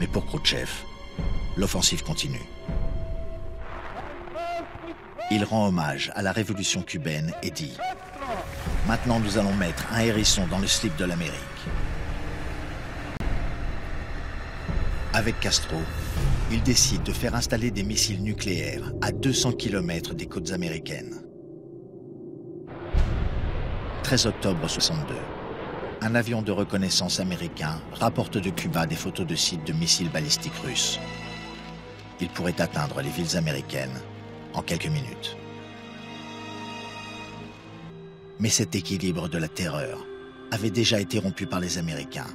Mais pour Khrouchtchev, l'offensive continue. Il rend hommage à la révolution cubaine et dit « Maintenant, nous allons mettre un hérisson dans le slip de l'Amérique. » Avec Castro, il décide de faire installer des missiles nucléaires à 200 km des côtes américaines. 13 octobre 62. Un avion de reconnaissance américain rapporte de Cuba des photos de sites de missiles balistiques russes. Il pourrait atteindre les villes américaines en quelques minutes. Mais cet équilibre de la terreur avait déjà été rompu par les Américains.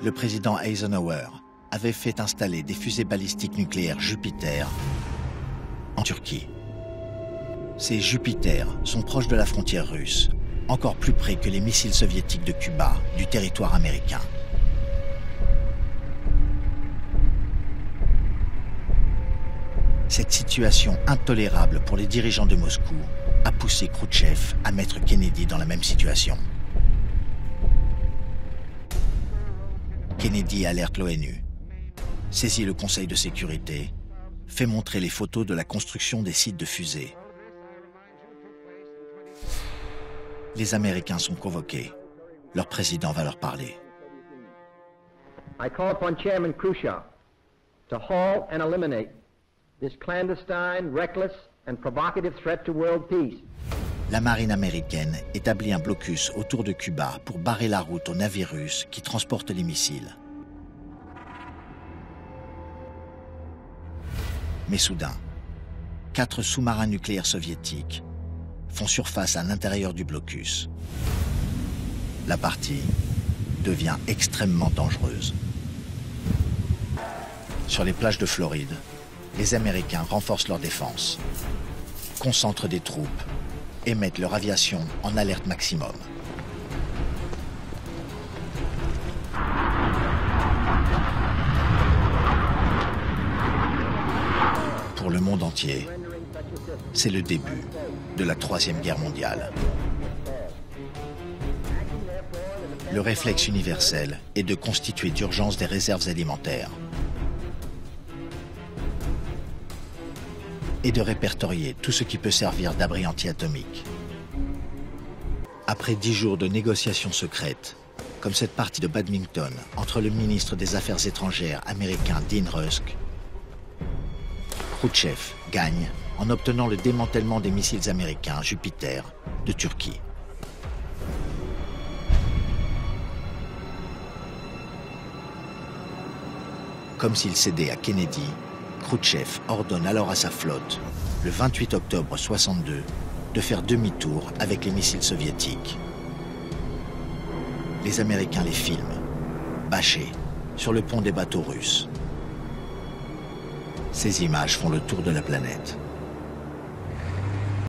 Le président Eisenhower avait fait installer des fusées balistiques nucléaires Jupiter en Turquie. Ces Jupiter sont proches de la frontière russe, encore plus près que les missiles soviétiques de Cuba, du territoire américain. Cette situation intolérable pour les dirigeants de Moscou a poussé Khrouchtchev à mettre Kennedy dans la même situation. Kennedy alerte l'ONU, saisit le Conseil de sécurité, fait montrer les photos de la construction des sites de fusées. Les Américains sont convoqués. Leur président va leur parler. I call upon Chairman Khrushchev to halt and eliminate this clandestine, reckless and provocative threat to world peace. La marine américaine établit un blocus autour de Cuba pour barrer la route aux navires russes qui transportent les missiles. Mais soudain, 4 sous-marins nucléaires soviétiques font surface à l'intérieur du blocus. La partie devient extrêmement dangereuse. Sur les plages de Floride, les Américains renforcent leur défense, concentrent des troupes et mettent leur aviation en alerte maximum. Pour le monde entier, c'est le début de la Troisième Guerre mondiale. Le réflexe universel est de constituer d'urgence des réserves alimentaires et de répertorier tout ce qui peut servir d'abri anti-atomique. Après 10 jours de négociations secrètes, comme cette partie de badminton entre le ministre des Affaires étrangères américain Dean Rusk, Khrouchtchev gagne en obtenant le démantèlement des missiles américains Jupiter de Turquie. Comme s'il cédait à Kennedy, Khrouchtchev ordonne alors à sa flotte, le 28 octobre 62, de faire demi-tour avec les missiles soviétiques. Les Américains les filment, bâchés, sur le pont des bateaux russes. Ces images font le tour de la planète.